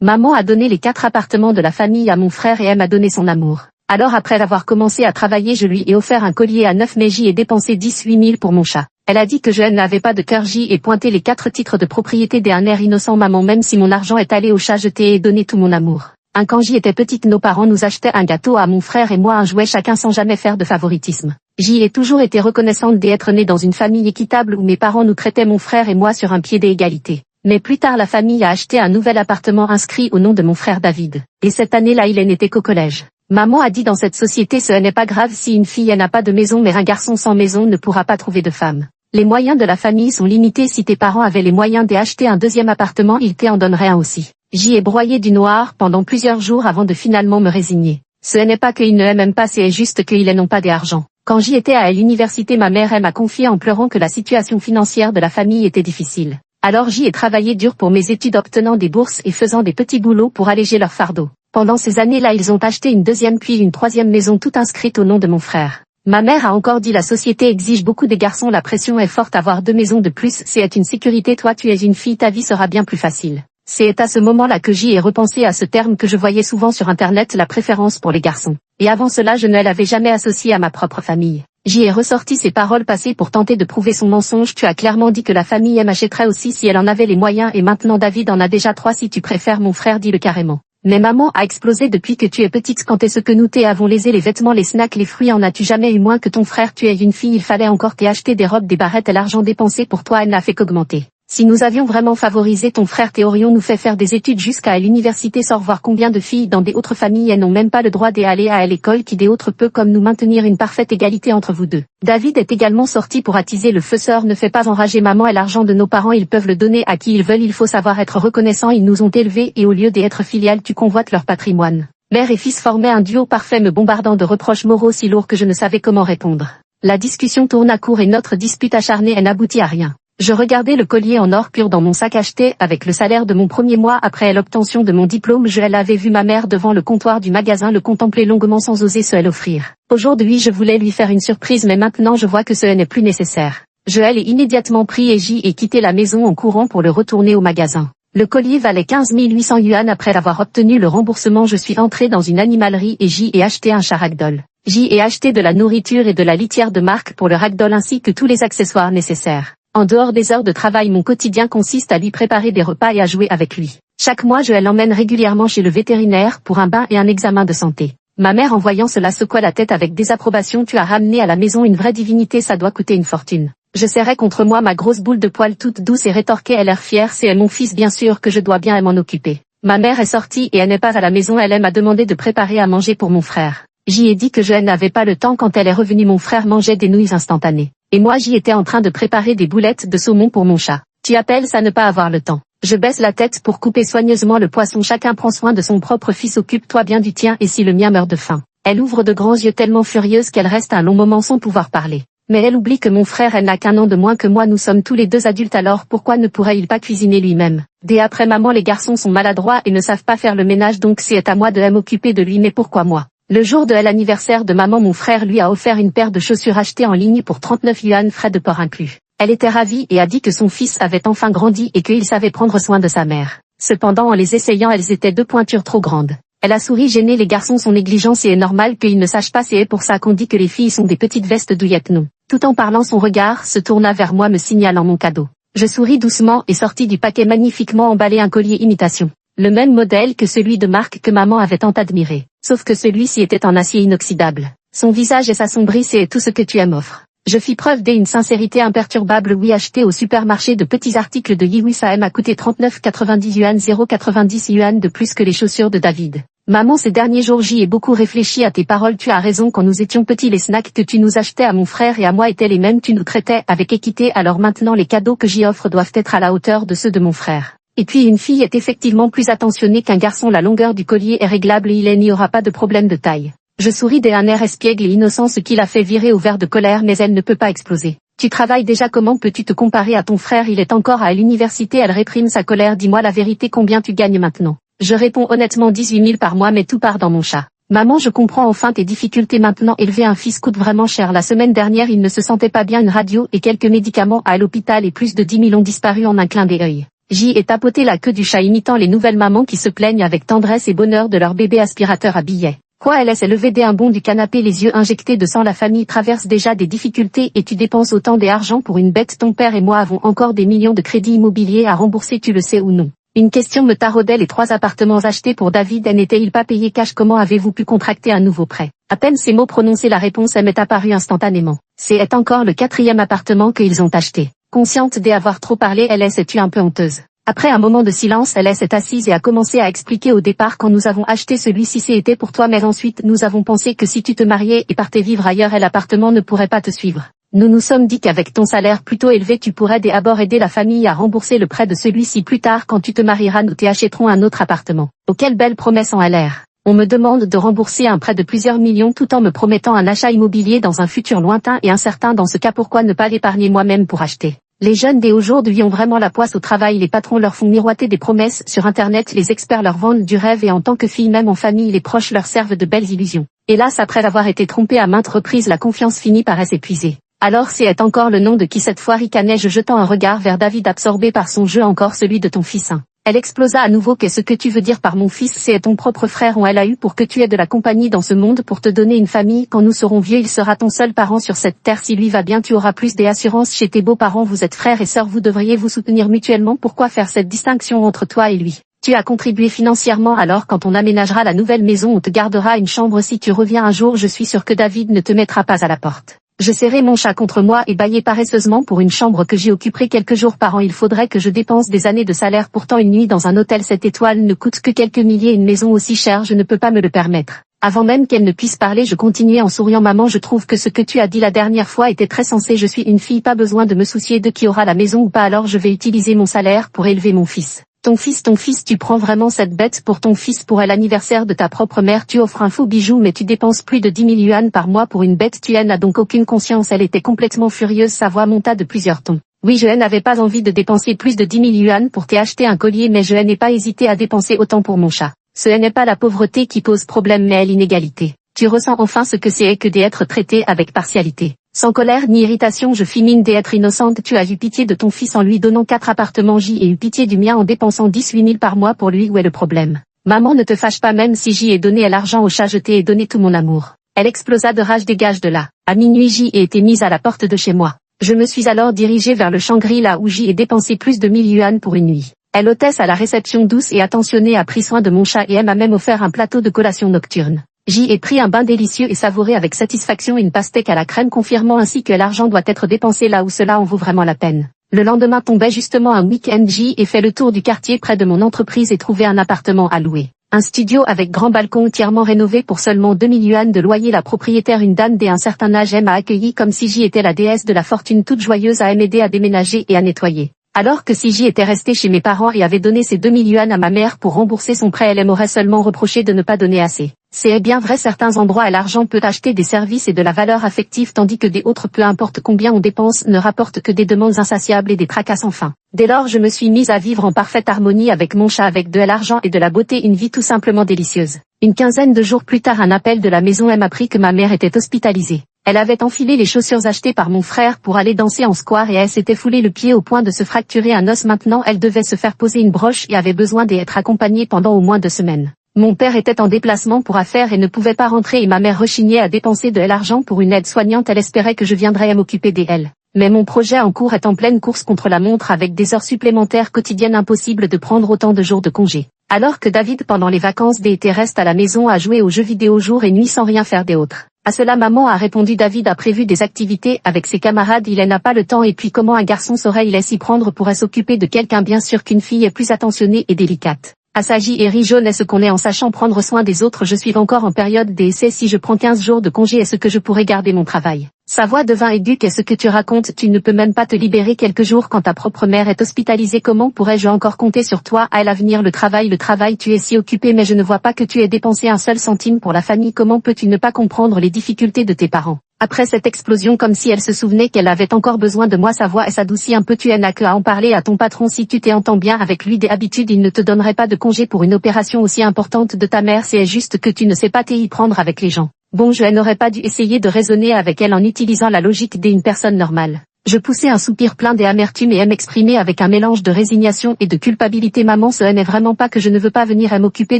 Maman a donné les 4 appartements de la famille à mon frère et elle m'a donné son amour. Alors après avoir commencé à travailler je lui ai offert un collier à 9 mais j'y ai dépensé 18 000 pour mon chat. Elle a dit que je n'avais pas de cœur, j'y ai pointé les 4 titres de propriété d'un air innocent. Maman, même si mon argent est allé au chat, je t'ai donné tout mon amour. Quand j'y étais petite, nos parents nous achetaient un gâteau à mon frère et moi, un jouet chacun sans jamais faire de favoritisme. J'y ai toujours été reconnaissante d'être née dans une famille équitable où mes parents nous traitaient, mon frère et moi, sur un pied d'égalité. Mais plus tard la famille a acheté un nouvel appartement inscrit au nom de mon frère David. Et cette année-là il n'était qu'au collège. Maman a dit, dans cette société ce n'est pas grave si une fille n'a pas de maison, mais un garçon sans maison ne pourra pas trouver de femme. Les moyens de la famille sont limités, si tes parents avaient les moyens d'acheter un deuxième appartement ils t'en donneraient un aussi. J'y ai broyé du noir pendant plusieurs jours avant de finalement me résigner. Ce n'est pas qu'ils ne m'aiment pas, c'est juste qu'ils n'ont pas d'argent. Quand j'y étais à l'université ma mère m'a confié en pleurant que la situation financière de la famille était difficile. Alors j'y ai travaillé dur pour mes études, obtenant des bourses et faisant des petits boulots pour alléger leur fardeau. Pendant ces années-là ils ont acheté une deuxième puis une troisième maison, toute inscrite au nom de mon frère. Ma mère a encore dit, la société exige beaucoup des garçons, la pression est forte, avoir 2 maisons de plus c'est une sécurité, toi tu es une fille, ta vie sera bien plus facile. C'est à ce moment-là que j'y ai repensé à ce terme que je voyais souvent sur internet, la préférence pour les garçons. Et avant cela je ne l'avais jamais associé à ma propre famille. J'y ai ressorti ces paroles passées pour tenter de prouver son mensonge. Tu as clairement dit que la famille m'achèterait aussi si elle en avait les moyens, et maintenant David en a déjà 3 si tu préfères, mon frère, dis-le carrément. Mais maman a explosé depuis que tu es petite, quand est-ce que nous avons lésé les vêtements, les snacks, les fruits, en as-tu jamais eu moins que ton frère? Tu es une fille, il fallait encore t'acheter des robes, des barrettes, et l'argent dépensé pour toi elle n'a fait qu'augmenter. Si nous avions vraiment favorisé ton frère, aurions nous fait faire des études jusqu'à l'université, sans voir combien de filles dans des autres familles elles n'ont même pas le droit d'aller à l'école, qui des autres peut comme nous maintenir une parfaite égalité entre vous deux. David est également sorti pour attiser le feu. Sœur, ne fais pas enrager maman, et l'argent de nos parents ils peuvent le donner à qui ils veulent, il faut savoir être reconnaissant, ils nous ont élevés et au lieu d'être filiales tu convoites leur patrimoine. Mère et fils formaient un duo parfait, me bombardant de reproches moraux si lourds que je ne savais comment répondre. La discussion tourne à court et notre dispute acharnée n'aboutit à rien. Je regardais le collier en or pur dans mon sac acheté avec le salaire de mon premier mois après l'obtention de mon diplôme. Je l'avais vu ma mère devant le comptoir du magasin le contempler longuement sans oser se l'offrir. Aujourd'hui je voulais lui faire une surprise, mais maintenant je vois que ce n'est plus nécessaire. Je l'ai immédiatement pris et j'y ai quitté la maison en courant pour le retourner au magasin. Le collier valait 15 800 yuan. Après avoir obtenu le remboursement, je suis entré dans une animalerie et j'y ai acheté un chat ragdoll. J'y ai acheté de la nourriture et de la litière de marque pour le ragdoll ainsi que tous les accessoires nécessaires. En dehors des heures de travail, mon quotidien consiste à lui préparer des repas et à jouer avec lui. Chaque mois je l'emmène régulièrement chez le vétérinaire pour un bain et un examen de santé. Ma mère, en voyant cela, secoua la tête avec désapprobation. Tu as ramené à la maison une vraie divinité, ça doit coûter une fortune. Je serrais contre moi ma grosse boule de poils toute douce et rétorquai, elle a l'air fière, c'est mon fils, bien sûr que je dois bien m'en occuper. Ma mère est sortie et elle n'est pas à la maison, elle m'a demandé de préparer à manger pour mon frère. J'y ai dit que je n'avais pas le temps. Quand elle est revenue, mon frère mangeait des nouilles instantanées. Et moi j'y étais en train de préparer des boulettes de saumon pour mon chat. Tu appelles ça ne pas avoir le temps? Je baisse la tête pour couper soigneusement le poisson. Chacun prend soin de son propre fils, occupe-toi bien du tien, et si le mien meurt de faim. Elle ouvre de grands yeux tellement furieuse qu'elle reste un long moment sans pouvoir parler. Mais elle oublie que mon frère n'a qu'un an de moins que moi, nous sommes tous les deux adultes, alors pourquoi ne pourrait-il pas cuisiner lui-même? Dès après maman, les garçons sont maladroits et ne savent pas faire le ménage, donc c'est à moi de m'occuper de lui. Mais pourquoi moi? Le jour de l'anniversaire de maman, mon frère lui a offert une paire de chaussures achetées en ligne pour 39 yuan, frais de port inclus. Elle était ravie et a dit que son fils avait enfin grandi et qu'il savait prendre soin de sa mère. Cependant, en les essayant, elles étaient 2 pointures trop grandes. Elle a souri gênée, les garçons sont négligents, c'est normal qu'ils ne sachent pas, c'est pour ça qu'on dit que les filles sont des petites vestes douillettes, non. Tout en parlant, son regard se tourna vers moi, me signalant mon cadeau. Je souris doucement et sortis du paquet magnifiquement emballé un collier imitation. Le même modèle que celui de marque que maman avait tant admiré. Sauf que celui-ci était en acier inoxydable. Son visage et s'assombrissent et tout ce que tu aimes offre. Je fis preuve d'une sincérité imperturbable. Oui, acheté au supermarché de petits articles de Yiwi, ça m'a coûté 39,90 yuan, 0,90 yuan de plus que les chaussures de David. Maman, ces derniers jours j'y ai beaucoup réfléchi à tes paroles, tu as raison, quand nous étions petits les snacks que tu nous achetais à mon frère et à moi étaient les mêmes, tu nous traitais avec équité, alors maintenant les cadeaux que j'y offre doivent être à la hauteur de ceux de mon frère. Et puis une fille est effectivement plus attentionnée qu'un garçon, la longueur du collier est réglable et il n'y aura pas de problème de taille. Je souris d'un air espiègle et innocent, ce qui l'a fait virer au vert de colère, mais elle ne peut pas exploser. Tu travailles déjà, comment peux-tu te comparer à ton frère, il est encore à l'université, elle réprime sa colère, dis-moi la vérité, combien tu gagnes maintenant? Je réponds honnêtement 18 000 par mois, mais tout part dans mon chat. Maman, je comprends enfin tes difficultés maintenant, élever un fils coûte vraiment cher. La semaine dernière il ne se sentait pas bien, une radio et quelques médicaments à l'hôpital et plus de 10 000 ont disparu en un clin d'œil. J est tapoté la queue du chat imitant les nouvelles mamans qui se plaignent avec tendresse et bonheur de leur bébé aspirateur à billets. Quoi elle s'est levée d'un bond du canapé les yeux injectés de sang. La famille traverse déjà des difficultés et tu dépenses autant d'argent pour une bête. Ton père et moi avons encore des millions de crédits immobiliers à rembourser, tu le sais ou non? Une question me taraudait. Les 3 appartements achetés pour David n'étaient-ils pas payés cash? Comment avez-vous pu contracter un nouveau prêt? À peine ces mots prononcés, la réponse m'est apparue instantanément. C'est encore le 4e appartement qu'ils ont acheté. Consciente d'avoir trop parlé, elle s'est un peu honteuse. Après un moment de silence, elle s'est assise et a commencé à expliquer. Au départ, quand nous avons acheté celui-ci, c'était pour toi, mais ensuite nous avons pensé que si tu te mariais et partais vivre ailleurs, l'appartement ne pourrait pas te suivre. Nous nous sommes dit qu'avec ton salaire plutôt élevé, tu pourrais d'abord aider la famille à rembourser le prêt de celui-ci. Plus tard, quand tu te marieras, nous t'achèterons un autre appartement. Oh, quelle belle promesse en LR. On me demande de rembourser un prêt de plusieurs millions tout en me promettant un achat immobilier dans un futur lointain et incertain. Dans ce cas, pourquoi ne pas l'épargner moi-même pour acheter? Les jeunes d'aujourd'hui ont vraiment la poisse au travail. Les patrons leur font miroiter des promesses sur Internet, les experts leur vendent du rêve et en tant que fille, même en famille, les proches leur servent de belles illusions. Hélas, après avoir été trompée à maintes reprises, la confiance finit par s'épuiser. Alors c'est encore le nom de qui cette fois, ricanai-je jetant un regard vers David absorbé par son jeu. Encore celui de ton fils. Elle explosa à nouveau. Qu'est-ce que tu veux dire par mon fils? C'est ton propre frère. Elle a eu pour que tu aies de la compagnie dans ce monde, pour te donner une famille. Quand nous serons vieux, il sera ton seul parent sur cette terre. Si lui va bien, tu auras plus d'assurances chez tes beaux-parents. Vous êtes frères et sœurs, vous devriez vous soutenir mutuellement. Pourquoi faire cette distinction entre toi et lui? Tu as contribué financièrement, alors quand on aménagera la nouvelle maison, on te gardera une chambre. Si tu reviens un jour, je suis sûre que David ne te mettra pas à la porte. Je serrai mon chat contre moi et bâillai paresseusement pour une chambre que j'y occuperai quelques jours par an. Il faudrait que je dépense des années de salaire. Pourtant une nuit dans un hôtel 7 étoiles ne coûte que quelques milliers. Une maison aussi chère, je ne peux pas me le permettre. Avant même qu'elle ne puisse parler, je continuais en souriant. Maman, je trouve que ce que tu as dit la dernière fois était très sensé. Je suis une fille, pas besoin de me soucier de qui aura la maison ou pas. Alors je vais utiliser mon salaire pour élever mon fils. Ton fils, tu prends vraiment cette bête pour ton fils pour l'anniversaire de ta propre mère. Tu offres un faux bijou mais tu dépenses plus de 10 000 yuan par mois pour une bête. Tu n'as donc aucune conscience. Elle était complètement furieuse, sa voix monta de plusieurs tons. Oui, je n'avais pas envie de dépenser plus de 10 000 yuan pour t'acheter un collier, mais je n'ai pas hésité à dépenser autant pour mon chat. Ce n'est pas la pauvreté qui pose problème mais l'inégalité. Tu ressens enfin ce que c'est que d'être traité avec partialité. Sans colère ni irritation, je fis mine d'être innocente. Tu as eu pitié de ton fils en lui donnant 4 appartements. J'ai eu pitié du mien en dépensant 18 000 par mois pour lui. Où est le problème? Maman, ne te fâche pas, même si j'y ai donné l'argent au chat, je t'ai donné tout mon amour. Elle explosa de rage. Dégage de là. À minuit, j'y ai été mise à la porte de chez moi. Je me suis alors dirigée vers le Shangri-La où j'y ai dépensé plus de 1000 yuan pour une nuit. Elle, hôtesse à la réception douce et attentionnée, a pris soin de mon chat et m'a même offert un plateau de collation nocturne. J'y ai pris un bain délicieux et savouré avec satisfaction une pastèque à la crème, confirmant ainsi que l'argent doit être dépensé là où cela en vaut vraiment la peine. Le lendemain tombait justement un week-end. J'y ai fait le tour du quartier près de mon entreprise et trouvé un appartement à louer. Un studio avec grand balcon entièrement rénové pour seulement 2 000 yuan de loyer. La propriétaire, une dame d'un certain âge, m'a accueilli comme si j'y étais la déesse de la fortune, toute joyeuse à m'aider à déménager et à nettoyer. Alors que si j'y étais restée chez mes parents et avait donné ces 2 000 yuan à ma mère pour rembourser son prêt, elle m'aurait seulement reproché de ne pas donner assez. C'est bien vrai, certains endroits l'argent peut acheter des services et de la valeur affective, tandis que des autres, peu importe combien on dépense, ne rapportent que des demandes insatiables et des tracas sans fin. Dès lors, je me suis mise à vivre en parfaite harmonie avec mon chat, avec de l'argent et de la beauté, une vie tout simplement délicieuse. Une quinzaine de jours plus tard, un appel de la maison m'apprit que ma mère était hospitalisée. Elle avait enfilé les chaussures achetées par mon frère pour aller danser en square et elle s'était foulé le pied au point de se fracturer un os. Maintenant, elle devait se faire poser une broche et avait besoin d'être accompagnée pendant au moins 2 semaines. Mon père était en déplacement pour affaires et ne pouvait pas rentrer et ma mère rechignait à dépenser de l'argent pour une aide-soignante. Elle espérait que je viendrais à m'occuper d'elle. Mais mon projet en cours est en pleine course contre la montre avec des heures supplémentaires quotidiennes, impossible de prendre autant de jours de congé. Alors que David, pendant les vacances d'été, reste à la maison à jouer aux jeux vidéo jour et nuit sans rien faire d'autre. À cela, maman a répondu: David a prévu des activités avec ses camarades, il n'a pas le temps, et puis comment un garçon saurait-il s'y prendre pour s'occuper de quelqu'un? Bien sûr qu'une fille est plus attentionnée et délicate. Assagi et rit jaune est ce qu'on est en sachant prendre soin des autres. Je suis encore en période d'essai. Si je prends 15 jours de congé, est-ce que je pourrais garder mon travail? Sa voix devint aiguë. Qu'est-ce que tu racontes? Tu ne peux même pas te libérer quelques jours quand ta propre mère est hospitalisée. Comment pourrais-je encore compter sur toi? À l'avenir, le travail, tu es si occupé, mais je ne vois pas que tu aies dépensé un seul centime pour la famille. Comment peux-tu ne pas comprendre les difficultés de tes parents? Après cette explosion, comme si elle se souvenait qu'elle avait encore besoin de moi, sa voix s'adoucit un peu. Tu n'as qu'à en parler à ton patron. Si tu t'entends bien avec lui d'habitude, il ne te donnerait pas de congé pour une opération aussi importante de ta mère. C'est juste que tu ne sais pas t'y prendre avec les gens. Bon, je n'aurais pas dû essayer de raisonner avec elle en utilisant la logique d'une personne normale. Je poussai un soupir plein d'amertume et m'exprimai avec un mélange de résignation et de culpabilité. Maman, ce n'est vraiment pas que je ne veux pas venir m'occuper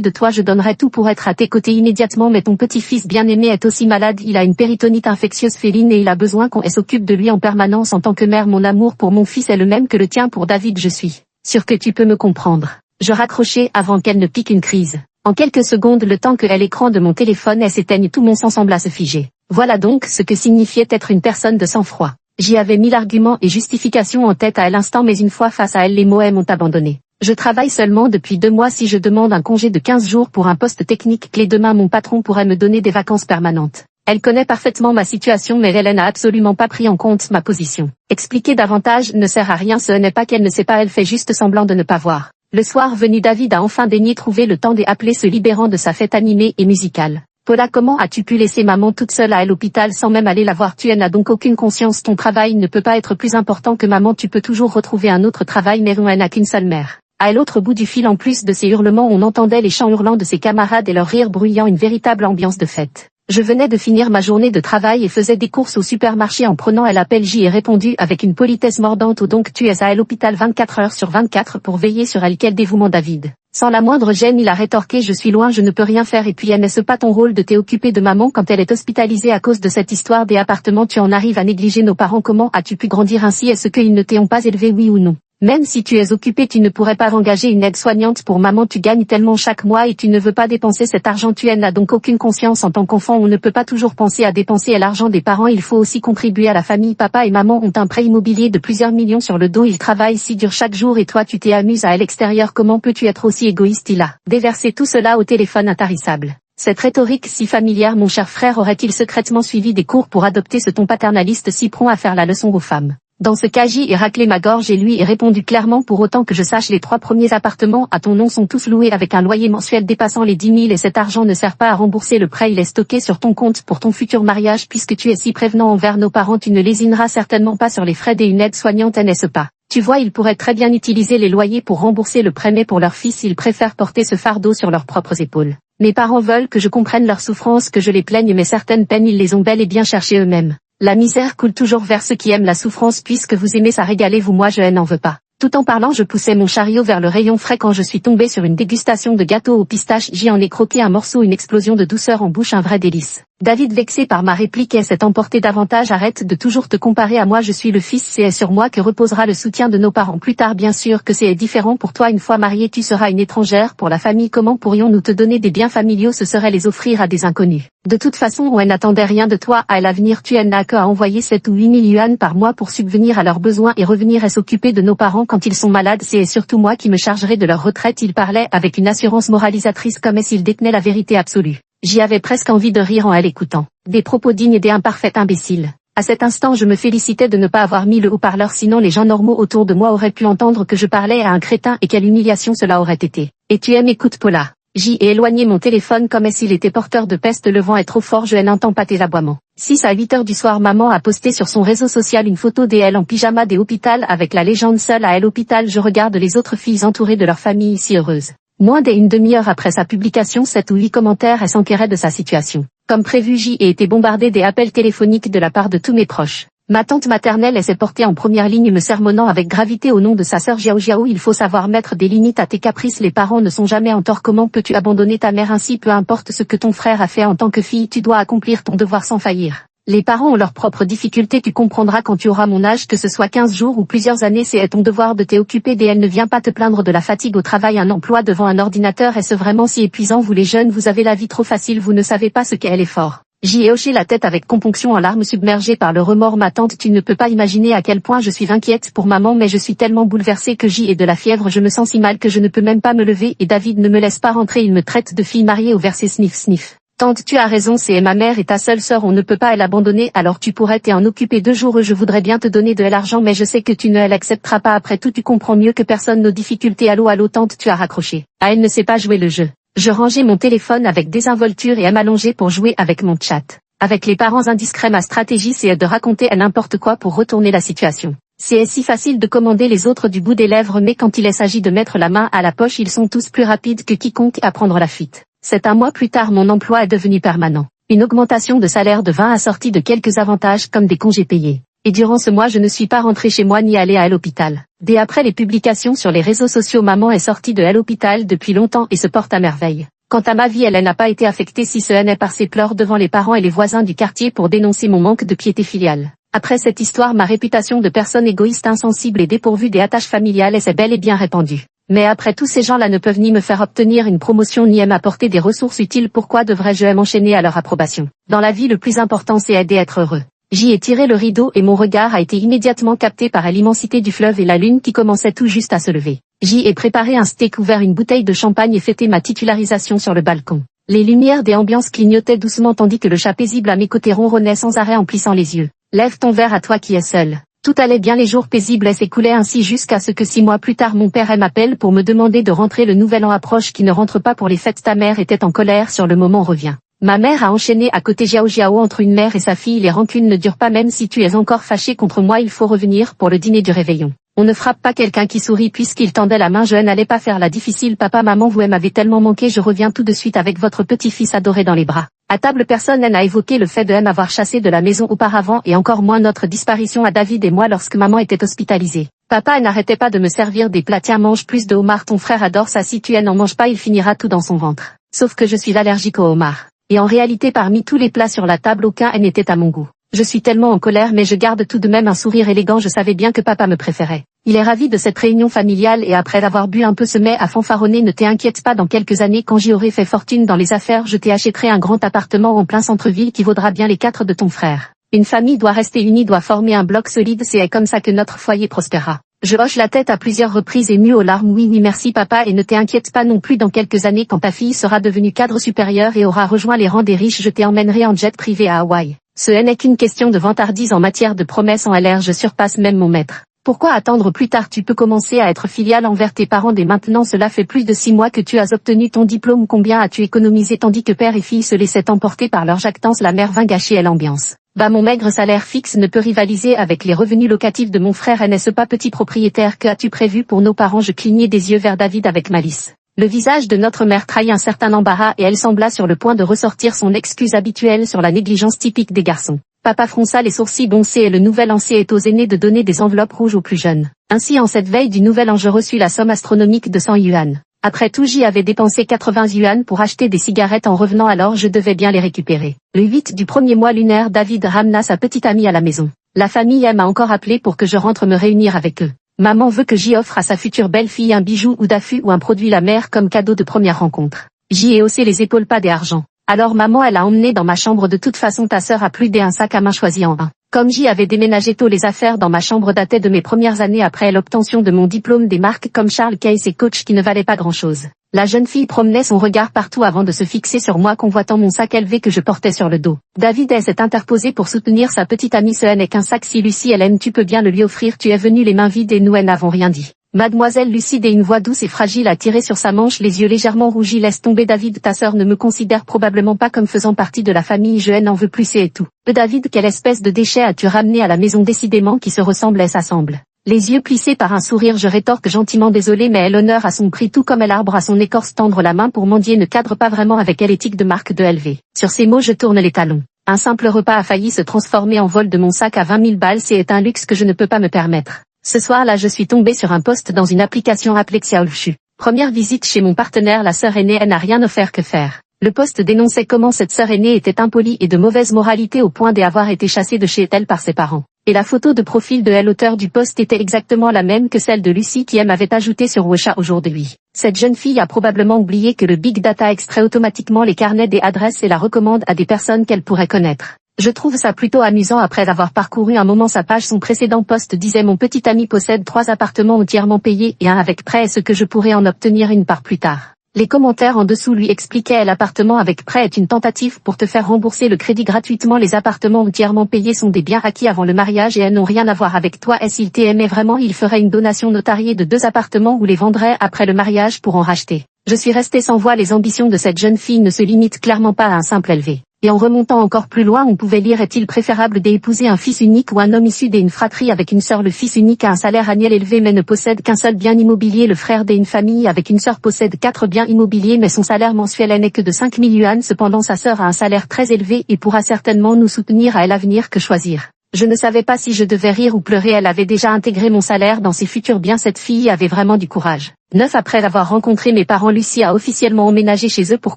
de toi, je donnerai tout pour être à tes côtés immédiatement, mais ton petit-fils bien-aimé est aussi malade, il a une péritonite infectieuse féline et il a besoin qu'on s'occupe de lui en permanence. En tant que mère, mon amour pour mon fils est le même que le tien pour David, je suis sûre que tu peux me comprendre. Je raccrochai avant qu'elle ne pique une crise. En quelques secondes, le temps que l'écran de mon téléphone s'éteigne, tout mon sang sembla se figer. Voilà donc ce que signifiait être une personne de sang-froid. J'y avais mis l'argument et justification en tête à l'instant, mais une fois face à elle, les mots m'ont abandonné. Je travaille seulement depuis 2 mois. Si je demande un congé de 15 jours pour un poste technique clé demain, mon patron pourrait me donner des vacances permanentes. Elle connaît parfaitement ma situation, mais elle n'a absolument pas pris en compte ma position. Expliquer davantage ne sert à rien, ce n'est pas qu'elle ne sait pas, elle fait juste semblant de ne pas voir. Le soir venu, David a enfin daigné trouver le temps d'appeler, se libérant de sa fête animée et musicale. Paula, comment as-tu pu laisser maman toute seule à l'hôpital sans même aller la voir? Tu n'as donc aucune conscience, ton travail ne peut pas être plus important que maman, tu peux toujours retrouver un autre travail, mais on n'a qu'une seule mère. À l'autre bout du fil, en plus de ces hurlements, on entendait les chants hurlants de ses camarades et leurs rires bruyant, une véritable ambiance de fête. Je venais de finir ma journée de travail et faisais des courses au supermarché en prenant l'appel. J'y ai répondu avec une politesse mordante. Oh, donc tu es à l'hôpital 24 heures sur 24 pour veiller sur elle? Quel dévouement, David. Sans la moindre gêne, il a rétorqué, je suis loin, je ne peux rien faire. Et puis n'est-ce pas ton rôle de t'occuper de maman quand elle est hospitalisée à cause de cette histoire des appartements? Tu en arrives à négliger nos parents? Comment as-tu pu grandir ainsi? Est-ce qu'ils ne t'ont pas élevé, oui ou non? Même si tu es occupé, tu ne pourrais pas engager une aide-soignante pour maman, tu gagnes tellement chaque mois et tu ne veux pas dépenser cet argent. Tu n'as donc aucune conscience. En tant qu'enfant, on ne peut pas toujours penser à dépenser l'argent des parents, il faut aussi contribuer à la famille. Papa et maman ont un prêt immobilier de plusieurs millions sur le dos, ils travaillent si dur chaque jour et toi tu t'amuses à l'extérieur. Comment peux-tu être aussi égoïste? Il a déversé tout cela au téléphone intarissable. Cette rhétorique si familière, mon cher frère aurait-il secrètement suivi des cours pour adopter ce ton paternaliste si prompt à faire la leçon aux femmes? Dans ce cas, j'y ai raclé ma gorge et lui ai répondu clairement, pour autant que je sache, les 3 premiers appartements à ton nom sont tous loués avec un loyer mensuel dépassant les 10 000 et cet argent ne sert pas à rembourser le prêt, il est stocké sur ton compte pour ton futur mariage. Puisque tu es si prévenant envers nos parents, tu ne lésineras certainement pas sur les frais d'une aide-soignante, n'est-ce pas? Tu vois, ils pourraient très bien utiliser les loyers pour rembourser le prêt, mais pour leur fils, ils préfèrent porter ce fardeau sur leurs propres épaules. Mes parents veulent que je comprenne leurs souffrances, que je les plaigne, mais certaines peines ils les ont bel et bien cherchées eux-mêmes. La misère coule toujours vers ceux qui aiment la souffrance, puisque vous aimez ça, régalez-vous, moi je n'en veux pas. Tout en parlant, je poussais mon chariot vers le rayon frais quand je suis tombée sur une dégustation de gâteau aux pistaches. J'y en ai croqué un morceau, une explosion de douceur en bouche, un vrai délice. David, vexé par ma réplique, s'est emporté davantage. Arrête de toujours te comparer à moi, je suis le fils, c'est sur moi que reposera le soutien de nos parents plus tard. Bien sûr que c'est différent pour toi, une fois mariée tu seras une étrangère pour la famille. Comment pourrions-nous te donner des biens familiaux? Ce serait les offrir à des inconnus. De toute façon, on n'attendait rien de toi. À l'avenir, tu n'as qu'à envoyer 7 ou 8 000 yuan par mois pour subvenir à leurs besoins et revenir et s'occuper de nos parents quand ils sont malades. C'est surtout moi qui me chargerai de leur retraite. Il parlait avec une assurance moralisatrice comme s'il détenait la vérité absolue. J'y avais presque envie de rire en l'écoutant. Des propos dignes d'un parfait imbécile. À cet instant, je me félicitais de ne pas avoir mis le haut-parleur, sinon les gens normaux autour de moi auraient pu entendre que je parlais à un crétin, et quelle humiliation cela aurait été. Et tu aimes, écoute Paula. J'y ai éloigné mon téléphone comme s'il était porteur de peste. Le vent est trop fort, je n'entends pas tes aboiements. 6 à 8 heures du soir, maman a posté sur son réseau social une photo d'elle en pyjama des hôpitaux avec la légende seule à l'hôpital. Je regarde les autres filles entourées de leur famille si heureuses. Moins d'une demi-heure après sa publication, 7 ou 8 commentaires s'enquéraient de sa situation. Comme prévu, j'y ai été bombardée des appels téléphoniques de la part de tous mes proches. Ma tante maternelle s'est portée en première ligne, me sermonnant avec gravité au nom de sa sœur Jiao Jiao. Il faut savoir mettre des limites à tes caprices, les parents ne sont jamais en tort. Comment peux-tu abandonner ta mère ainsi? Peu importe ce que ton frère a fait en tant que fille, tu dois accomplir ton devoir sans faillir. Les parents ont leurs propres difficultés, tu comprendras quand tu auras mon âge, que ce soit 15 jours ou plusieurs années, c'est ton devoir de t'occuper d'elle. Ne viens pas te plaindre de la fatigue au travail, un emploi devant un ordinateur, est-ce vraiment si épuisant? Vous les jeunes, vous avez la vie trop facile, vous ne savez pas ce qu'est l'effort. J'y ai hoché la tête avec componction en larmes, submergée par le remords. Ma tante, tu ne peux pas imaginer à quel point je suis inquiète pour maman, mais je suis tellement bouleversée que j'y ai de la fièvre, je me sens si mal que je ne peux même pas me lever, et David ne me laisse pas rentrer, il me traite de fille mariée au verset sniff sniff. Tante, tu as raison, c'est ma mère et ta seule sœur, on ne peut pas l'abandonner, alors tu pourrais t'en occuper 2 jours. Je voudrais bien te donner de l'argent, mais je sais que tu ne l'accepteras pas. Après tout, tu comprends mieux que personne nos difficultés. Allô tante, tu as raccroché. Ah, elle ne sait pas jouer le jeu. Je rangeais mon téléphone avec désinvolture et m'allongeais pour jouer avec mon chat. Avec les parents indiscrets, ma stratégie c'est de raconter à n'importe quoi pour retourner la situation. C'est si facile de commander les autres du bout des lèvres, mais quand il s'agit de mettre la main à la poche, ils sont tous plus rapides que quiconque à prendre la fuite. C'est un mois plus tard, mon emploi est devenu permanent. Une augmentation de salaire de 20 assortie de quelques avantages comme des congés payés. Et durant ce mois je ne suis pas rentrée chez moi ni allée à l'hôpital. Dès après les publications sur les réseaux sociaux, maman est sortie de l'hôpital depuis longtemps et se porte à merveille. Quant à ma vie, elle n'a pas été affectée si ce n'est par ses pleurs devant les parents et les voisins du quartier pour dénoncer mon manque de piété filiale. Après cette histoire, ma réputation de personne égoïste, insensible et dépourvue des attaches familiales s'est bel et bien répandue. Mais après tous ces gens-là ne peuvent ni me faire obtenir une promotion ni m'apporter des ressources utiles, pourquoi devrais-je m'enchaîner à leur approbation? Dans la vie, le plus important c'est aider à être heureux. J'y ai tiré le rideau et mon regard a été immédiatement capté par l'immensité du fleuve et la lune qui commençait tout juste à se lever. J'y ai préparé un steak, ouvert une bouteille de champagne et fêté ma titularisation sur le balcon. Les lumières des ambiances clignotaient doucement tandis que le chat paisible à mes côtés ronronnait sans arrêt en plissant les yeux. Lève ton verre à toi qui es seul. Tout allait bien, les jours paisibles s'écoulaient ainsi jusqu'à ce que 6 mois plus tard mon père m'appelle pour me demander de rentrer. Le nouvel an approche, qui ne rentre pas pour les fêtes. Ta mère était en colère, sur le moment revient. Ma mère a enchaîné à côté Jiao Jiao entre une mère et sa fille. Les rancunes ne durent pas, même si tu es encore fâché contre moi, il faut revenir pour le dîner du réveillon. On ne frappe pas quelqu'un qui sourit puisqu'il tendait la main, je n'allais pas faire la difficile. Papa, maman, vous m'avez tellement manqué, je reviens tout de suite avec votre petit-fils adoré dans les bras. À table, personne n'a évoqué le fait de m'avoir chassé de la maison auparavant et encore moins notre disparition à David et moi lorsque maman était hospitalisée. Papa n'arrêtait pas de me servir des plats. Tiens, mange plus de homard, ton frère adore ça, si tu n'en manges pas il finira tout dans son ventre. Sauf que je suis allergique au homard. Et en réalité, parmi tous les plats sur la table, aucun n'était à mon goût. Je suis tellement en colère, mais je garde tout de même un sourire élégant, je savais bien que papa me préférait. Il est ravi de cette réunion familiale et après avoir bu un peu se met à fanfaronner. Ne t'inquiète pas, dans quelques années quand j'y aurai fait fortune dans les affaires, je t'achèterai un grand appartement en plein centre-ville qui vaudra bien les 4 de ton frère. Une famille doit rester unie, doit former un bloc solide, c'est comme ça que notre foyer prospérera. Je hoche la tête à plusieurs reprises émue aux larmes. Oui, merci papa, et ne t'inquiète pas non plus, dans quelques années quand ta fille sera devenue cadre supérieur et aura rejoint les rangs des riches, je t'emmènerai en jet privé à Hawaï. Ce n'est qu'une question de vantardise en matière de promesses en LR, je surpasse même mon maître. Pourquoi attendre plus tard? Tu peux commencer à être filial envers tes parents dès maintenant, cela fait plus de 6 mois que tu as obtenu ton diplôme, combien as-tu économisé? Tandis que père et fille se laissaient emporter par leur jactance, la mère vint gâcher l'ambiance. Bah, mon maigre salaire fixe ne peut rivaliser avec les revenus locatifs de mon frère, n'est-ce pas petit propriétaire? Que as-tu prévu pour nos parents? Je clignai des yeux vers David avec malice. Le visage de notre mère trahit un certain embarras et elle sembla sur le point de ressortir son excuse habituelle sur la négligence typique des garçons. Papa fronça les sourcils boncés et le nouvel an est aux aînés de donner des enveloppes rouges aux plus jeunes. Ainsi, en cette veille du nouvel an, je reçus la somme astronomique de 100 yuan. Après tout, j'y avais dépensé 80 yuan pour acheter des cigarettes en revenant, alors je devais bien les récupérer. Le 8 du premier mois lunaire, David ramena sa petite amie à la maison. La famille m'a encore appelé pour que je rentre me réunir avec eux. Maman veut que j'y offre à sa future belle-fille un bijou ou d'affût ou un produit la mère comme cadeau de première rencontre. J'y ai haussé les épaules, pas d'argent. Alors maman, elle a emmené dans ma chambre, de toute façon ta sœur a plus d'un sac à main choisi en un. Comme j'y avais déménagé tôt, les affaires dans ma chambre dataient de mes premières années après l'obtention de mon diplôme, des marques comme Charles Case et Coach qui ne valaient pas grand-chose. La jeune fille promenait son regard partout avant de se fixer sur moi, convoitant mon sac élevé que je portais sur le dos. David s'est interposé pour soutenir sa petite amie. Ce n'est qu'un sac, si Lucie elle aime, tu peux bien le lui offrir, tu es venue les mains vides et nous n'avons rien dit. Mademoiselle Lucide, et une voix douce et fragile a tiré sur sa manche, les yeux légèrement rougis. Laisse tomber David, ta sœur ne me considère probablement pas comme faisant partie de la famille, je n'en veux plus, c'est tout. David, quelle espèce de déchet as-tu ramené à la maison? Décidément qui se ressemble et s'assemble. Les yeux plissés par un sourire, je rétorque gentiment désolée, mais elle honneur à son prix tout comme elle arbre à son écorce. Tendre la main pour mendier ne cadre pas vraiment avec elle, éthique de marque de LV. Sur ces mots, je tourne les talons. Un simple repas a failli se transformer en vol de mon sac à 20 000 balles, c'est un luxe que je ne peux pas me permettre. Ce soir-là, je suis tombée sur un post dans une application appelée Xiaolshu. Première visite chez mon partenaire, la sœur aînée, elle n'a rien offert que faire. Le post dénonçait comment cette sœur aînée était impolie et de mauvaise moralité au point d'avoir été chassée de chez elle par ses parents. Et la photo de profil de l'auteur du post était exactement la même que celle de Lucie qui m'avait ajoutée sur Wecha aujourd'hui. Cette jeune fille a probablement oublié que le Big Data extrait automatiquement les carnets des adresses et la recommande à des personnes qu'elle pourrait connaître. Je trouve ça plutôt amusant. Après avoir parcouru un moment sa page, son précédent post disait: mon petit ami possède 3 appartements entièrement payés et un avec prêt, est-ce que je pourrais en obtenir une part plus tard? Les commentaires en dessous lui expliquaient: l'appartement avec prêt est une tentative pour te faire rembourser le crédit gratuitement. Les appartements entièrement payés sont des biens acquis avant le mariage et elles n'ont rien à voir avec toi. S'il t'aimait vraiment, il ferait une donation notariée de 2 appartements ou les vendrait après le mariage pour en racheter. Je suis restée sans voix. Les ambitions de cette jeune fille ne se limitent clairement pas à un simple LV. Et en remontant encore plus loin, on pouvait lire: est-il préférable d'épouser un fils unique ou un homme issu d'une fratrie avec une sœur? Le fils unique a un salaire annuel élevé mais ne possède qu'un seul bien immobilier. Le frère d'une famille avec une sœur possède 4 biens immobiliers mais son salaire mensuel n'est que de 5 000 yuan. Cependant sa sœur a un salaire très élevé et pourra certainement nous soutenir à l'avenir. Que choisir? Je ne savais pas si je devais rire ou pleurer, elle avait déjà intégré mon salaire dans ses futurs biens, cette fille avait vraiment du courage. 9 Après avoir rencontré mes parents, Lucie a officiellement emménagé chez eux pour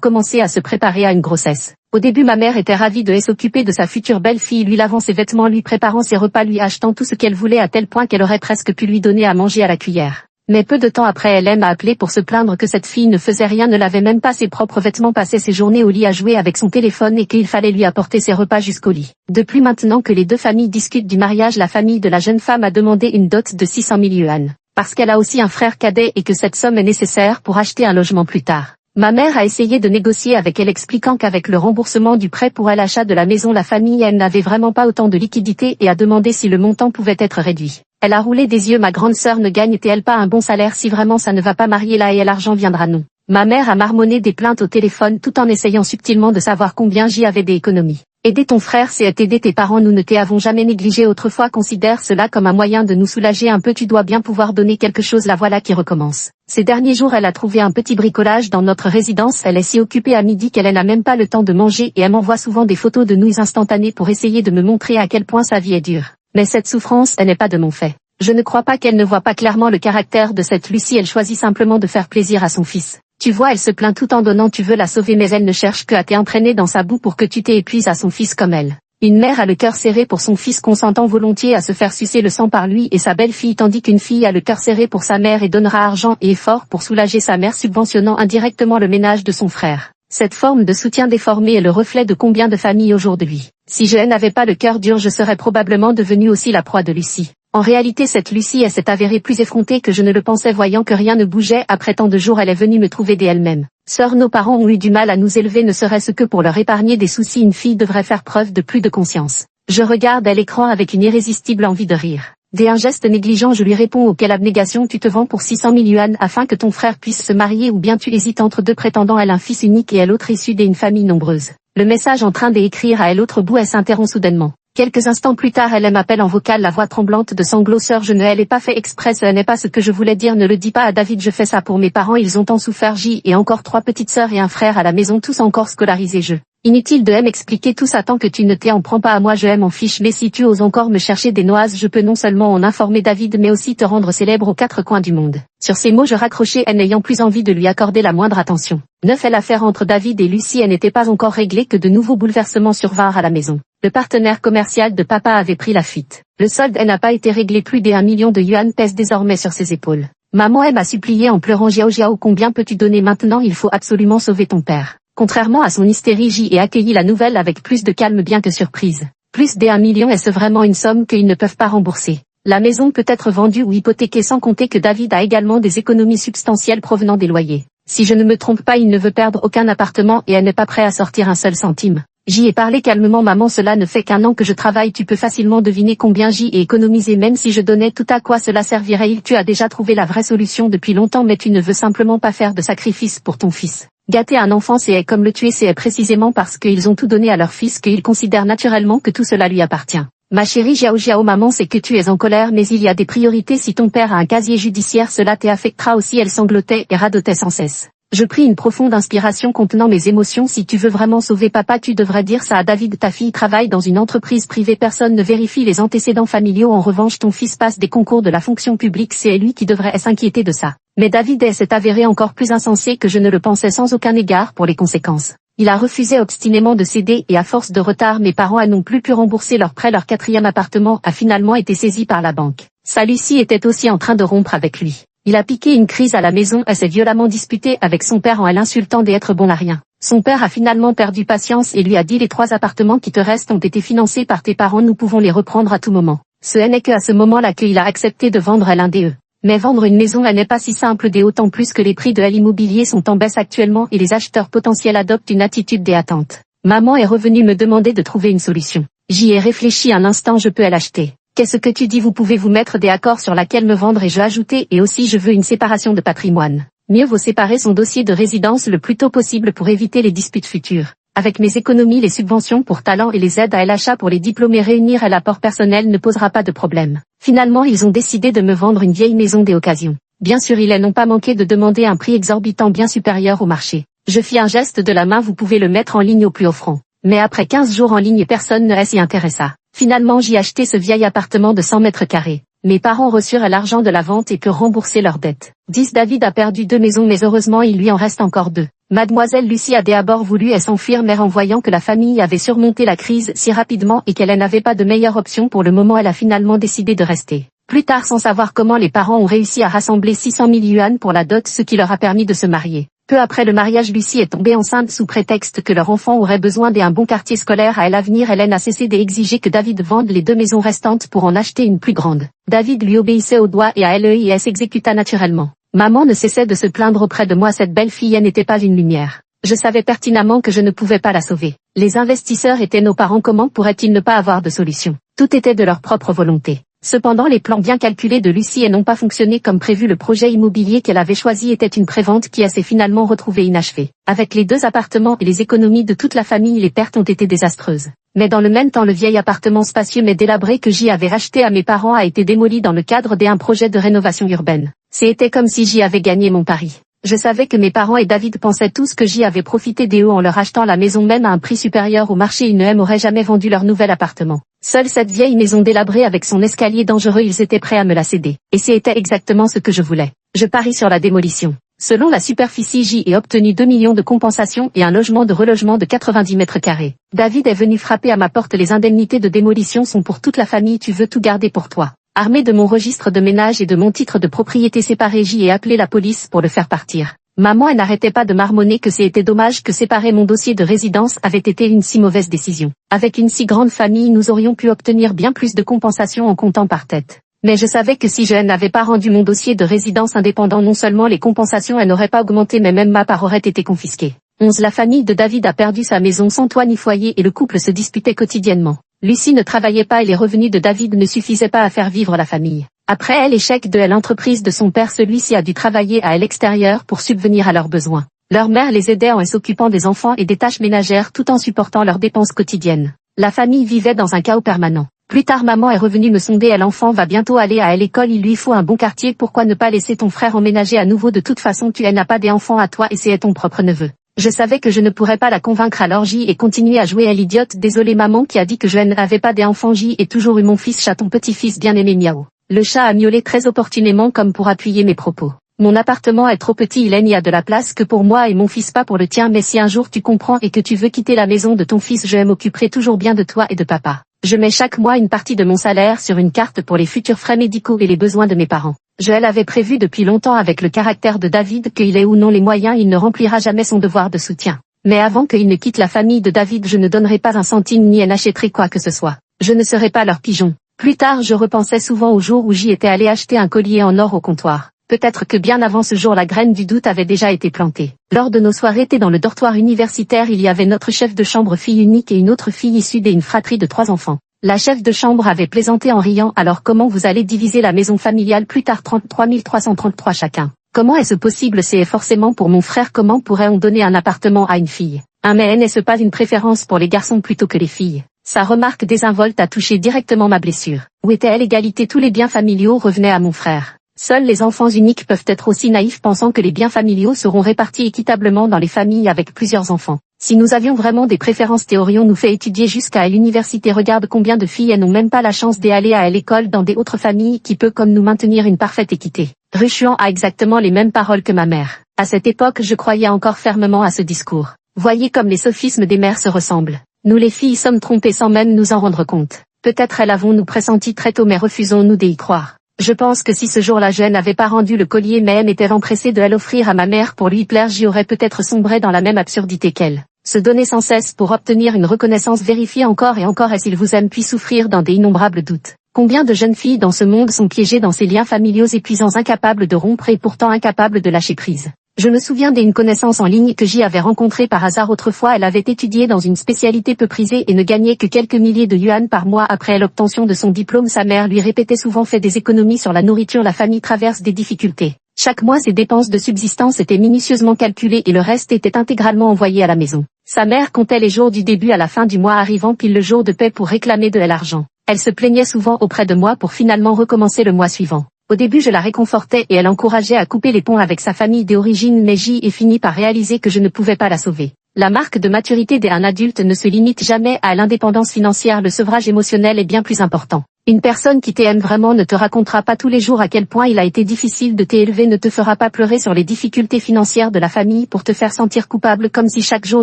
commencer à se préparer à une grossesse. Au début, ma mère était ravie de s'occuper de sa future belle-fille, lui lavant ses vêtements, lui préparant ses repas, lui achetant tout ce qu'elle voulait à tel point qu'elle aurait presque pu lui donner à manger à la cuillère. Mais peu de temps après, elle m'a appelé pour se plaindre que cette fille ne faisait rien, ne lavait même pas ses propres vêtements, passait ses journées au lit à jouer avec son téléphone et qu'il fallait lui apporter ses repas jusqu'au lit. Depuis maintenant que les deux familles discutent du mariage, la famille de la jeune femme a demandé une dot de 600 000 yuan. Parce qu'elle a aussi un frère cadet et que cette somme est nécessaire pour acheter un logement plus tard. Ma mère a essayé de négocier avec elle, expliquant qu'avec le remboursement du prêt pour l'achat de la maison, la famille elle n'avait vraiment pas autant de liquidités et a demandé si le montant pouvait être réduit. Elle a roulé des yeux. Ma grande sœur ne gagne-t-elle pas un bon salaire? Si vraiment ça ne va pas, marier là et l'argent viendra, non. Ma mère a marmonné des plaintes au téléphone tout en essayant subtilement de savoir combien j'y avais d'économies. Aider ton frère, c'est aider tes parents, nous ne t'avons jamais négligé autrefois, considère cela comme un moyen de nous soulager un peu, tu dois bien pouvoir donner quelque chose. La voilà qui recommence. Ces derniers jours, elle a trouvé un petit bricolage dans notre résidence, elle est si occupée à midi qu'elle n'a même pas le temps de manger et elle m'envoie souvent des photos de nouilles instantanées pour essayer de me montrer à quel point sa vie est dure. Mais cette souffrance, elle n'est pas de mon fait. Je ne crois pas qu'elle ne voit pas clairement le caractère de cette Lucie, elle choisit simplement de faire plaisir à son fils. Tu vois, elle se plaint tout en donnant, tu veux la sauver mais elle ne cherche que à t'entraîner dans sa boue pour que tu t'épuises à son fils comme elle. Une mère a le cœur serré pour son fils, consentant volontiers à se faire sucer le sang par lui et sa belle-fille, tandis qu'une fille a le cœur serré pour sa mère et donnera argent et effort pour soulager sa mère, subventionnant indirectement le ménage de son frère. Cette forme de soutien déformé est le reflet de combien de familles aujourd'hui. Si je n'avais pas le cœur dur, je serais probablement devenue aussi la proie de Lucie. En réalité, cette Lucie s'est avérée plus effrontée que je ne le pensais, voyant que rien ne bougeait. Après tant de jours, elle est venue me trouver d'elle-même. Sœur, nos parents ont eu du mal à nous élever, ne serait-ce que pour leur épargner des soucis. Une fille devrait faire preuve de plus de conscience. Je regarde à l'écran avec une irrésistible envie de rire. Dès un geste négligent, je lui réponds: oh quelle abnégation, tu te vends pour 600 000 yuan afin que ton frère puisse se marier, ou bien tu hésites entre deux prétendants, elle un fils unique et elle autre issue d'une famille nombreuse. Le message en train d'écrire à elle autre bout, elle s'interrompt soudainement. Quelques instants plus tard, elle m'appelle en vocal, la voix tremblante de sanglots. Sœur, je ne l'ai pas fait exprès, ce n'est pas ce que je voulais dire, ne le dis pas à David, je fais ça pour mes parents, ils ont tant souffert, J et encore 3 petites sœurs et un frère à la maison, tous encore scolarisés. Inutile de m'expliquer tout ça tant que tu ne t'en prends pas à moi, je m'en fiche, mais si tu oses encore me chercher des noises, je peux non seulement en informer David mais aussi te rendre célèbre aux 4 coins du monde. Sur ces mots, je raccrochai, elle n'ayant plus envie de lui accorder la moindre attention. 9 L'affaire entre David et Lucie n'était pas encore réglée que de nouveaux bouleversements survinrent à la maison. Le partenaire commercial de papa avait pris la fuite. Le solde n'a pas été réglé, plus d'1 million de yuan pèse désormais sur ses épaules. Maman m'a supplié en pleurant: Jiao, combien peux-tu donner maintenant? Il faut absolument sauver ton père. Contrairement à son hystérie, J a accueilli la nouvelle avec plus de calme bien que surprise. Plus d'1 million, est-ce vraiment une somme qu'ils ne peuvent pas rembourser? La maison peut être vendue ou hypothéquée, sans compter que David a également des économies substantielles provenant des loyers. Si je ne me trompe pas, il ne veut perdre aucun appartement et elle n'est pas prêt à sortir un seul centime. J'y ai parlé calmement: maman, cela ne fait qu'1 an que je travaille, tu peux facilement deviner combien j'y ai économisé, même si je donnais tout, à quoi cela servirait? Tu as déjà trouvé la vraie solution depuis longtemps, mais tu ne veux simplement pas faire de sacrifice pour ton fils. Gâter un enfant, c'est comme le tuer, c'est précisément parce qu'ils ont tout donné à leur fils qu'ils considèrent naturellement que tout cela lui appartient. Ma chérie Jiao, maman sait que tu es en colère, mais il y a des priorités. Si ton père a un casier judiciaire, cela t'affectera aussi. Elle sanglotait et radotait sans cesse. Je pris une profonde inspiration contenant mes émotions. Si tu veux vraiment sauver papa, tu devrais dire ça à David. Ta fille travaille dans une entreprise privée, personne ne vérifie les antécédents familiaux. En revanche, ton fils passe des concours de la fonction publique, c'est lui qui devrait s'inquiéter de ça. Mais David s'est avéré encore plus insensé que je ne le pensais, sans aucun égard pour les conséquences. Il a refusé obstinément de céder et à force de retard, mes parents n'ont plus pu rembourser leur prêt. Leur 4e appartement a finalement été saisi par la banque. Sa Lucie était aussi en train de rompre avec lui. Il a piqué une crise à la maison et s'est violemment disputé avec son père en l'insultant d'être bon à rien. Son père a finalement perdu patience et lui a dit: les 3 appartements qui te restent ont été financés par tes parents, nous pouvons les reprendre à tout moment. Ce n'est qu'à ce moment-là qu'il a accepté de vendre l'un d'eux. Mais vendre une maison n'est pas si simple, d'autant plus que les prix de l'immobilier sont en baisse actuellement et les acheteurs potentiels adoptent une attitude d'attente. Maman est revenue me demander de trouver une solution. J'y ai réfléchi un instant: je peux l'acheter. Qu'est-ce que tu dis? Vous pouvez vous mettre des accords sur laquelle me vendre? Et je ajoutais: et aussi je veux une séparation de patrimoine. Mieux vaut séparer son dossier de résidence le plus tôt possible pour éviter les disputes futures. Avec mes économies, les subventions pour talent et les aides à l'achat pour les diplômés réunir et l'apport personnel ne posera pas de problème. Finalement, ils ont décidé de me vendre une vieille maison des occasions. Bien sûr, ils n'ont pas manqué de demander un prix exorbitant bien supérieur au marché. Je fis un geste de la main: vous pouvez le mettre en ligne au plus offrant. Mais après 15 jours en ligne, personne ne s'y intéressa. Finalement j'ai acheté ce vieil appartement de 100 mètres carrés. Mes parents reçurent l'argent de la vente et purent rembourser leurs dettes. 10 David a perdu 2 maisons mais heureusement il lui en reste encore 2. Mademoiselle Lucie a d'abord voulu s'enfuir mais en voyant que la famille avait surmonté la crise si rapidement et qu'elle n'avait pas de meilleure option pour le moment elle a finalement décidé de rester. Plus tard sans savoir comment les parents ont réussi à rassembler 600 000 yuan pour la dot ce qui leur a permis de se marier. Peu après le mariage Lucie est tombée enceinte sous prétexte que leur enfant aurait besoin d'un bon quartier scolaire à l'avenir. Hélène a cessé d'exiger que David vende les 2 maisons restantes pour en acheter une plus grande. David lui obéissait au doigt et à elle et s'exécuta naturellement. Maman ne cessait de se plaindre auprès de moi, cette belle fille n'était pas une lumière. Je savais pertinemment que je ne pouvais pas la sauver. Les investisseurs étaient nos parents, comment pourraient-ils ne pas avoir de solution? Tout était de leur propre volonté. Cependant les plans bien calculés de Lucie n'ont pas fonctionné comme prévu. Le projet immobilier qu'elle avait choisi était une prévente qui s'est finalement retrouvée inachevée. Avec les 2 appartements et les économies de toute la famille, les pertes ont été désastreuses. Mais dans le même temps le vieil appartement spacieux mais délabré que j'y avais racheté à mes parents a été démoli dans le cadre d'un projet de rénovation urbaine. C'était comme si j'y avais gagné mon pari. Je savais que mes parents et David pensaient tous que j'y avais profité d'eux en leur achetant la maison même à un prix supérieur au marché. Ils n'auraient jamais vendu leur nouvel appartement. Seule cette vieille maison délabrée avec son escalier dangereux, ils étaient prêts à me la céder. Et c'était exactement ce que je voulais. Je parie sur la démolition. Selon la superficie, j'y ai obtenu 2 millions de compensation et un logement de relogement de 90 mètres carrés. David est venu frapper à ma porte. Les indemnités de démolition sont pour toute la famille, tu veux tout garder pour toi. Armé de mon registre de ménage et de mon titre de propriété séparé, j'y ai appelé la police pour le faire partir. Maman elle n'arrêtait pas de marmonner que c'était dommage que séparer mon dossier de résidence avait été une si mauvaise décision. Avec une si grande famille nous aurions pu obtenir bien plus de compensation en comptant par tête. Mais je savais que si je n'avais pas rendu mon dossier de résidence indépendant, non seulement les compensations n'auraient pas augmenté mais même ma part aurait été confisquée. 11 La famille de David a perdu sa maison sans toit ni foyer et le couple se disputait quotidiennement. Lucie ne travaillait pas et les revenus de David ne suffisaient pas à faire vivre la famille. Après l'échec de l'entreprise de son père, celui-ci a dû travailler à l'extérieur pour subvenir à leurs besoins. Leur mère les aidait en s'occupant des enfants et des tâches ménagères tout en supportant leurs dépenses quotidiennes. La famille vivait dans un chaos permanent. Plus tard maman est revenue me sonder, l'enfant va bientôt aller à l'école, il lui faut un bon quartier, pourquoi ne pas laisser ton frère emménager à nouveau? De toute façon tu n'as pas d'enfants à toi et c'est ton propre neveu. Je savais que je ne pourrais pas la convaincre alors j'y ai continué à jouer à l'idiote. Désolée maman qui a dit que je n'avais pas d'enfants, j'y ai toujours eu mon fils chat, ton petit-fils bien-aimé Miao. Le chat a miaulé très opportunément comme pour appuyer mes propos. Mon appartement est trop petit, il n'y a de la place que pour moi et mon fils, pas pour le tien, mais si un jour tu comprends et que tu veux quitter la maison de ton fils, je m'occuperai toujours bien de toi et de papa. Je mets chaque mois une partie de mon salaire sur une carte pour les futurs frais médicaux et les besoins de mes parents. Je l'avais prévu depuis longtemps avec le caractère de David, qu'il ait ou non les moyens, il ne remplira jamais son devoir de soutien. Mais avant qu'il ne quitte la famille de David, je ne donnerai pas un centime ni n'achèterai quoi que ce soit. Je ne serai pas leur pigeon. Plus tard je repensais souvent au jour où j'y étais allé acheter un collier en or au comptoir. Peut-être que bien avant ce jour la graine du doute avait déjà été plantée. Lors de nos soirées thé dans le dortoir universitaire, il y avait notre chef de chambre fille unique et une autre fille issue d'une fratrie de 3 enfants. La chef de chambre avait plaisanté en riant, alors comment vous allez diviser la maison familiale plus tard? 33 333 chacun. Comment est-ce possible? C'est forcément pour mon frère, comment pourrait-on donner un appartement à une fille? Mais n'est-ce pas une préférence pour les garçons plutôt que les filles? Sa remarque désinvolte a touché directement ma blessure. Où était l'égalité? Tous les biens familiaux revenaient à mon frère. Seuls les enfants uniques peuvent être aussi naïfs pensant que les biens familiaux seront répartis équitablement dans les familles avec plusieurs enfants. Si nous avions vraiment des préférences, aurions-nous fait étudier jusqu'à l'université? Regarde combien de filles n'ont même pas la chance d'aller à l'école dans des autres familles qui peut comme nous maintenir une parfaite équité. Ruchuan a exactement les mêmes paroles que ma mère. À cette époque je croyais encore fermement à ce discours. Voyez comme les sophismes des mères se ressemblent. Nous les filles sommes trompées sans même nous en rendre compte. Peut-être l'avons-nous pressenti très tôt mais refusons-nous d'y croire. Je pense que si ce jour-là je n'avais pas rendu le collier mais était empressée de l'offrir à ma mère pour lui plaire, j'y aurais peut-être sombré dans la même absurdité qu'elle. Se donner sans cesse pour obtenir une reconnaissance, vérifier encore et encore et s'il vous aime puis souffrir dans des innombrables doutes. Combien de jeunes filles dans ce monde sont piégées dans ces liens familiaux épuisants, incapables de rompre et pourtant incapables de lâcher prise. Je me souviens d'une connaissance en ligne que j'y avais rencontrée par hasard autrefois. Elle avait étudié dans une spécialité peu prisée et ne gagnait que quelques milliers de yuan par mois après l'obtention de son diplôme. Sa mère lui répétait souvent: fais des économies sur la nourriture, la famille traverse des difficultés. Chaque mois ses dépenses de subsistance étaient minutieusement calculées et le reste était intégralement envoyé à la maison. Sa mère comptait les jours du début à la fin du mois, arrivant pile le jour de paie pour réclamer de l'argent. Elle se plaignait souvent auprès de moi pour finalement recommencer le mois suivant. Au début je la réconfortais et elle encourageait à couper les ponts avec sa famille d'origine, mais j'y ai fini par réaliser que je ne pouvais pas la sauver. La marque de maturité d'un adulte ne se limite jamais à l'indépendance financière, le sevrage émotionnel est bien plus important. Une personne qui t'aime vraiment ne te racontera pas tous les jours à quel point il a été difficile de t'élever, ne te fera pas pleurer sur les difficultés financières de la famille pour te faire sentir coupable comme si chaque jour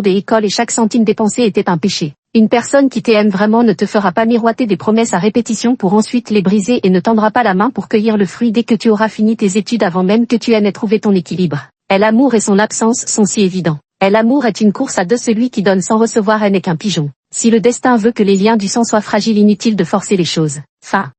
d'école et chaque centime dépensé était un péché. Une personne qui t'aime vraiment ne te fera pas miroiter des promesses à répétition pour ensuite les briser et ne tendra pas la main pour cueillir le fruit dès que tu auras fini tes études avant même que tu aies trouvé ton équilibre. L'amour et son absence sont si évidents. L'amour est une course à deux, celui qui donne sans recevoir n'est qu'un pigeon. Si le destin veut que les liens du sang soient fragiles, inutile de forcer les choses. Fin.